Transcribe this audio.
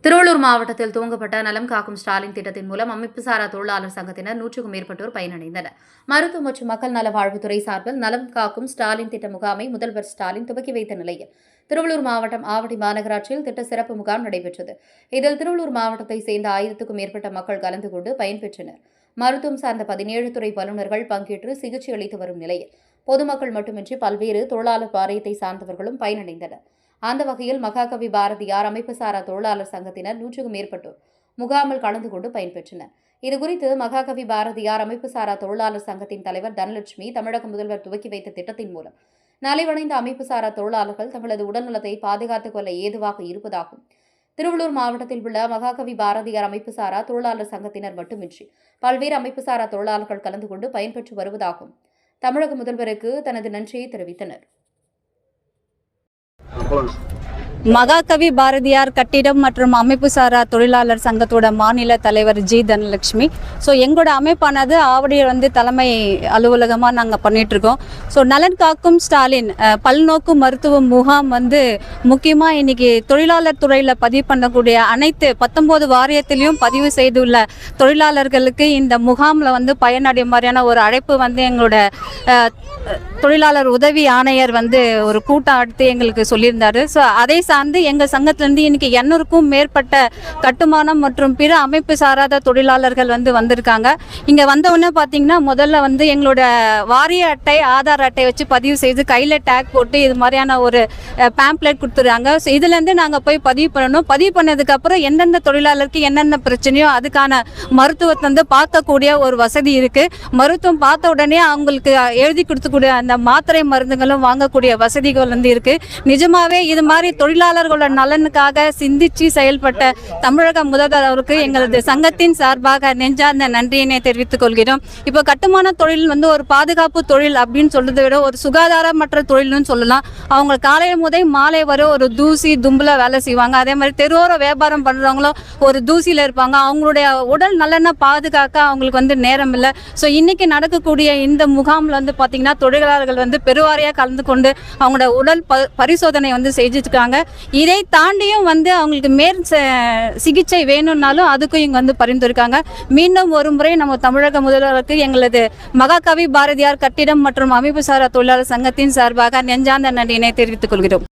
திருவள்ளூர் மாவட்டத்தில் துவங்கப்பட்ட நலம் காக்கும் ஸ்டாலின் திட்டத்தின் மூலம் அமைப்புசாரா தொழிலாளர் சங்கத்தினர் 100க்கும் மேற்பட்டோர் பயனடைந்தனர். மருத்துவ மற்றும் மக்கள் நல வாழ்வுத்துறை சார்பில் நலம் காக்கும் ஸ்டாலின் திட்ட முகாமை முதல்வர் ஸ்டாலின் துவக்கி வைத்த நிலையில் திருவள்ளூர் மாவட்டம் ஆவடி மாநகராட்சியில் திட்ட சிறப்பு முகாம் நடைபெற்றது. இதில் திருவள்ளூர் மாவட்டத்தை சேர்ந்த 1000க்கும் மேற்பட்ட மக்கள் கலந்து கொண்டு பயன்பெற்றனர். மருத்துவம் சார்ந்த 17 துறை வல்லுநர்கள் பங்கேற்று சிகிச்சை அளித்து வரும் நிலையில் பொதுமக்கள் மட்டுமின்றி பல்வேறு தொழிலாளர் வாரியத்தை சார்ந்தவர்களும் பயனடைந்தனர். அந்த வகையில் மகாகவி பாரதியார் அமைப்புசாரா தொழிலாளர் சங்கத்தினர் 100க்கும் மேற்பட்டோர் முகாமில் கலந்து கொண்டு பயன்பெற்றனர். இதுகுறித்து மகாகவி பாரதியார் அமைப்புசாரா தொழிலாளர் சங்கத்தின் தலைவர் தனலட்சுமி தமிழக முதல்வர் துவக்கி வைத்த திட்டத்தின் மூலம் நலிவடைந்த அமைப்புசாரா தொழிலாளர்கள் தங்களது உடல்நலத்தை பாதுகாத்துக் கொள்ள ஏதுவாக இருப்பதாகும். திருவள்ளூர் மாவட்டத்தில் உள்ள மகாகவி பாரதியார் அமைப்புசாரா தொழிலாளர் சங்கத்தினர் மட்டுமின்றி பல்வேறு அமைப்புசாரா தொழிலாளர்கள் கலந்து கொண்டு பயன்பெற்று வருவதாகும் தமிழக முதல்வருக்கு தனது நன்றியை தெரிவித்தனர். மகாகவி பாரதியார் கட்டிடம் மற்றும் அமைப்புசாரா தொழிலாளர் சங்கத்தோட மாநில தலைவர் ஜி தனலட்சுமி. எங்களோட அமைப்பானது ஆவடியில் தலைமை அலுவலகமாக நாங்கள் பண்ணிகிட்ருக்கோம். நலன் காக்கும் ஸ்டாலின் பல்நோக்கு மருத்துவ முகாம் முக்கியமாக இன்றைக்கி தொழிலாளர் துறையில் பதிவு பண்ணக்கூடிய அனைத்து 19 வாரியத்திலையும் பதிவு செய்துள்ள தொழிலாளர்களுக்கு இந்த முகாமில் பயனடைய மாதிரியான ஒரு அழைப்பு எங்களோட தொழிலாளர் உதவி ஆணையர் ஒரு கூட்டம் அடுத்து எங்களுக்கு சொல்லியிருந்தாரு. அதை சார்ந்து எங்கள் சங்கத்திலேருந்து இன்னைக்கு 200க்கும் மேற்பட்ட கட்டுமானம் மற்றும் பிற அமைப்பு சாராத தொழிலாளர்கள் வந்திருக்காங்க. இங்கே வந்தவுடனே பார்த்தீங்கன்னா முதல்ல எங்களோட வாரிய அட்டை ஆதார் அட்டை வச்சு பதிவு செய்து கையில் டேக் போட்டு இது மாதிரியான ஒரு பேம்ப்ளெட் கொடுத்துருக்காங்க. இதுலேருந்து நாங்கள் போய் பதிவு பண்ணணும். பதிவு பண்ணதுக்கப்புறம் எந்தெந்த தொழிலாளருக்கு என்னென்ன பிரச்சனையோ அதுக்கான மருத்துவத்தை பார்க்கக்கூடிய ஒரு வசதி இருக்குது. மருத்துவம் பார்த்த உடனே அவங்களுக்கு எழுதி கொடுத்துக்கூடிய அந்த மாத்திரை மருந்துகளும் வாங்கக்கூடிய வசதிகள் இருக்கு. நிஜமாவே இது மாதிரி தொழிலாளர்களோட நலனுக்காக சிந்திச்சு செயல்பட்ட தமிழக முதல்வர் அவருக்கு எங்களது சங்கத்தின் சார்பாக நெஞ்சார்ந்த நன்றியினை தெரிவித்துக் கொள்கிறோம். இப்போ கட்டுமான தொழில் ஒரு பாதுகாப்பு தொழில் அப்படின்னு சொல்றதை விட ஒரு சுகாதாரமற்ற தொழில்னு சொல்லலாம். அவங்க காலையில் முதல் மாலை வரை ஒரு தூசி தும்புல வேலை செய்வாங்க. அதே மாதிரி தெருவோர வியாபாரம் பண்றவங்களும் ஒரு தூசியில இருப்பாங்க. அவங்களுடைய உடல் நலனை பாதுகாக்க அவங்களுக்கு நேரம் இல்லை. இன்னைக்கு நடக்கக்கூடிய இந்த முகாம்ல பாத்தீங்கன்னா தொழிலாளர்கள் பெருவாரியாக கலந்து கொண்டு அவங்களோட உடல் பரிசோதனை செஞ்சுருக்காங்க. இதை தாண்டியும் அவங்களுக்கு மேல் சிகிச்சை வேணும்னாலும் அதுக்கும் இங்க பரிந்துரைக்காங்க. மீண்டும் ஒரு முறை நம்ம தமிழக முதல்வருக்கு எங்களது மகாகவி பாரதியார் கட்டிடம் மற்றும் அமைப்புசாரா தொழிலாளர் சங்கத்தின் சார்பாக நெஞ்சார்ந்த நன்றியினை தெரிவித்துக் கொள்கிறோம்.